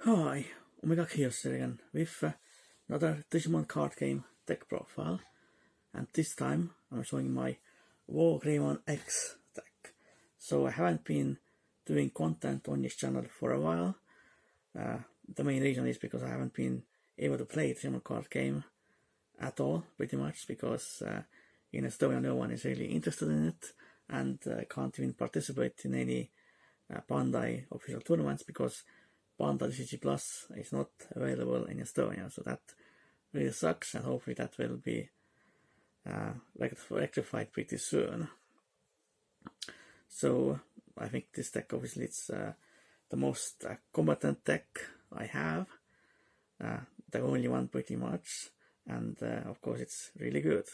Hi, Omega Chaos here again with another Digimon Card Game deck profile, and this time I'm showing my WarGreymon X deck. So I haven't been doing content on this channel for a while. The main reason is because I haven't been able to play Digimon Card Game at all, pretty much, because in Estonia no one is really interested in it, and can't even participate in any Bandai official tournaments because Bandai DCG Plus is not available in Estonia, so that really sucks, and hopefully that will be rectified pretty soon. So I think this deck, obviously, it's the most combatant deck I have, the only one pretty much, and of course it's really good.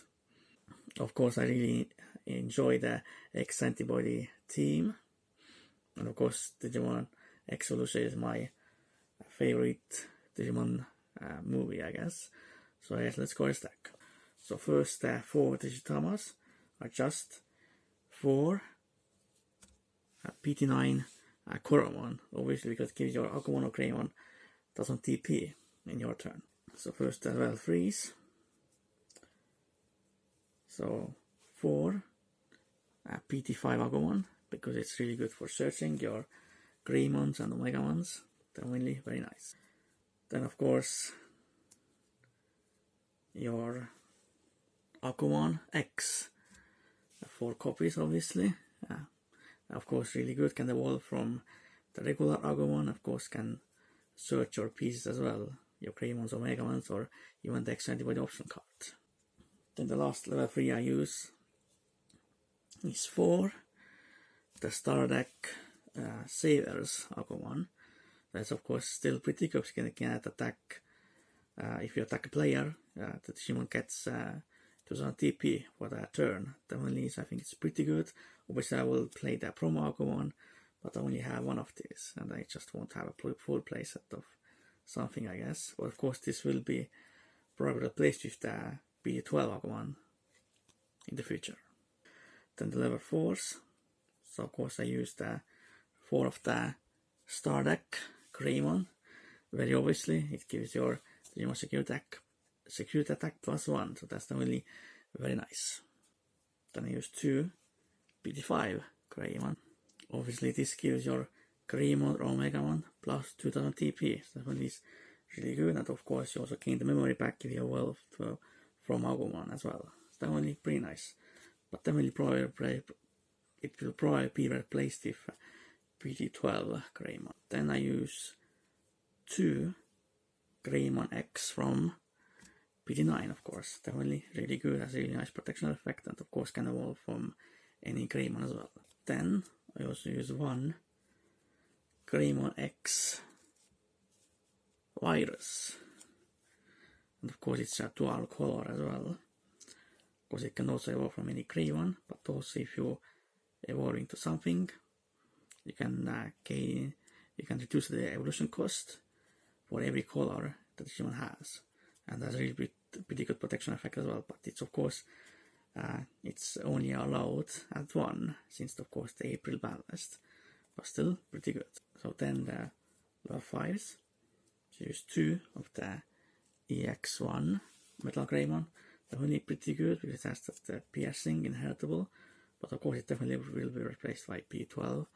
Of course I really enjoy the X Antibody team, and of course Digimon X Evolution is my favorite Digimon movie, I guess. So yes, let's go this deck. So first 4 Digitamas are just for PT9 Koromon, obviously, because it gives your Agumon or Greymon doesn't TP in your turn. So first level freeze. So 4 PT5 Agumon, because it's really good for searching your Greymons and Omegamons. They're really very nice. Then of course your Agumon X, 4 copies obviously. Of course really good, can evolve from the regular Agumon, of course can search your pieces as well, your Greymons, Omegamons, or even the X Antibody option card. Then the last level 3 I use is 4 the Star Deck Savers Agumon. That's of course still pretty good, because you can attack, if you attack a player, the Digimon gets 2000 TP for that turn. Definitely, I think it's pretty good. Obviously I will play the promo Agumon, but I only have one of these, and I just won't have a full playset of something, I guess. But of course this will be probably replaced with the PT12 Agumon in the future. Then the level 4s. So of course I use the 4 of the Star Deck Greymon. Very obviously, it gives your Digimon security attack +1, so that's really very nice. Then I use 2 PT5 Greymon. Obviously this gives your Greymon or Omegamon plus 2000 TP, so that is really good, and of course you also gain the memory pack if you evolve from Agumon as well. So that really pretty nice, but then it will probably be replaced with PT12 Greymon. Then I use 2 Greymon X from PT9, of course. Definitely really good, has a really nice protection effect, and of course can evolve from any Greymon as well. Then I also use 1 Greymon X Virus, and of course it's a dual color as well. Of course it can also evolve from any Greymon, but also if you evolve into something, you can reduce the evolution cost for every color that Digimon has, and that's really pretty good protection effect as well. But it's of course it's only allowed at 1, since of course the April balanced, but still pretty good. So then the level 5s, so use 2 of the EX1 Metal Greymon. Definitely pretty good because it has the piercing inheritable, but of course it definitely will be replaced by P12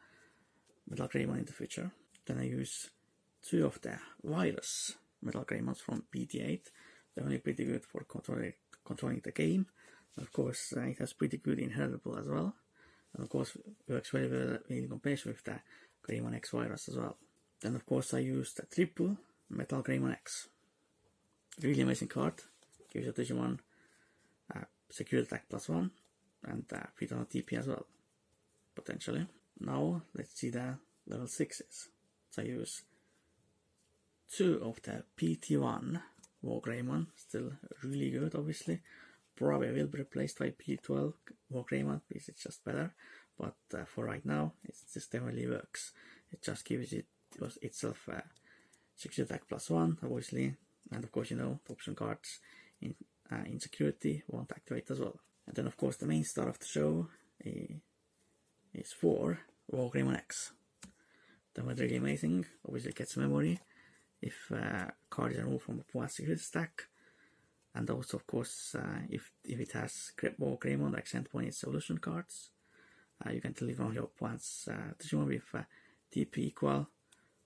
Metal Greymon in the future. Then I use 2 of the Virus Metal Greymons from PT8. Definitely pretty good for controlling the game. Of course it has pretty good inheritable as well, and of course works very well in combination with the Greymon X Virus as well. Then of course I use the triple Metal Greymon X. Really amazing card, gives you Digimon security attack +1 and 3000 TP as well, potentially. Now let's see the level 6s. So I use 2 of the PT1 WarGreymon, still really good obviously. Probably will be replaced by PT12 WarGreymon because it's just better, but for right now it just definitely works. It just gives itself security attack +1 obviously, and of course the option cards in security won't activate as well. And then of course the main star of the show is 4 WarGreymon X. That was really amazing. Obviously it gets memory, if card is removed from opponent's security stack, and also of course if it has WarGreymon or X endpoint solution cards, you can delete one of your opponent's Digimon with TP equal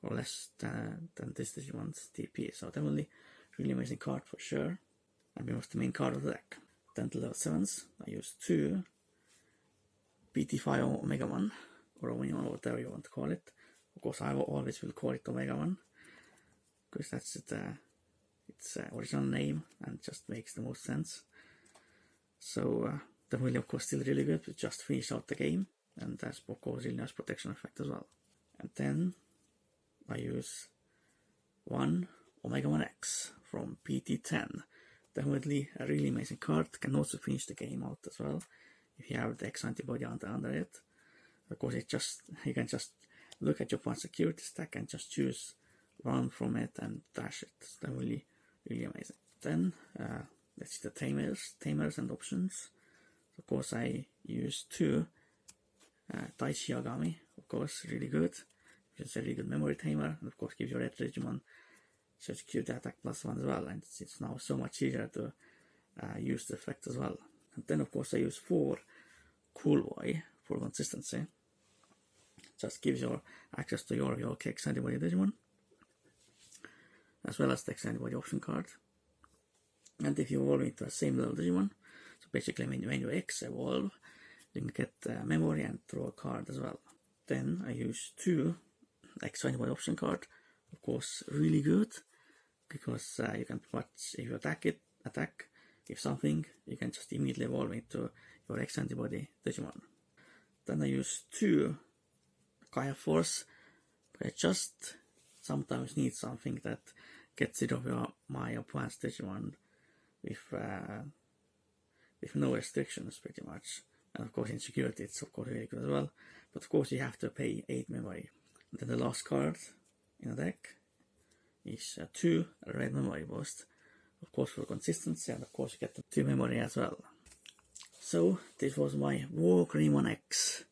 or less than this Digimon's TP. So definitely really amazing card for sure, and becomes the main card of the deck. Then to level 7s, I use 2 PT5 Omega 1 or Omega 1, whatever you want to call it. Of course, I always will call it Omega 1 because that's its original name and just makes the most sense. So definitely, of course, still really good to just finish out the game, and that's of course really nice protection effect as well. And then I use 1 Omega 1 X from PT10. Definitely a really amazing card. Can also finish the game out as well if you have the X antibody under it. Of course, you can just look at your opponent's security stack and just choose one from it and dash it. It's definitely really amazing. Then let's see the tamers and options. Of course, I use 2 Taichi Agami. Of course, really good. It's a really good memory tamer, and of course gives your red Digimon security attack +1 as well, and it's now so much easier to use the effect as well. And then of course I use 4 Cool Boy for consistency. Just gives your access to your X antibody Digimon, as well as the X antibody option card. And if you evolve into a same level Digimon, so basically when you X evolve, you can get memory and draw a card as well. Then I use 2 X antibody option card. Of course, really good because you can watch if you attack if something, you can just immediately evolve into your X antibody Digimon. Then I use 2 Gaia Force, but I just sometimes need something that gets rid of my opponent's Digimon with no restrictions pretty much. And of course in security it's of course really good as well, but of course you have to pay 8 memory. And then the last card in the deck is 2 red memory boost, of course for consistency, and of course you get the 2 memory as well. So this was my WarGreymon X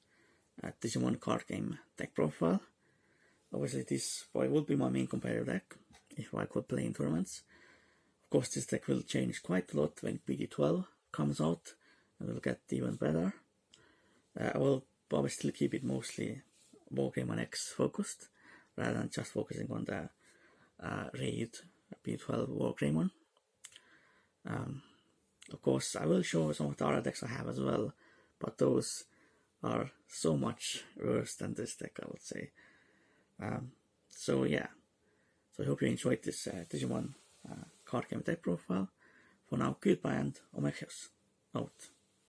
Digimon Card Game deck profile. Obviously this probably would be my main competitive deck if I could play in tournaments. Of course this deck will change quite a lot when PT12 comes out, and will get even better. I will probably still keep it mostly WarGreymon X focused, rather than just focusing on the raid PT12 WarGreymon. Of course, I will show some of the other decks I have as well, but those are so much worse than this deck, I would say. So yeah, so I hope you enjoyed this Digimon card game deck profile. For now, goodbye and Omechios out.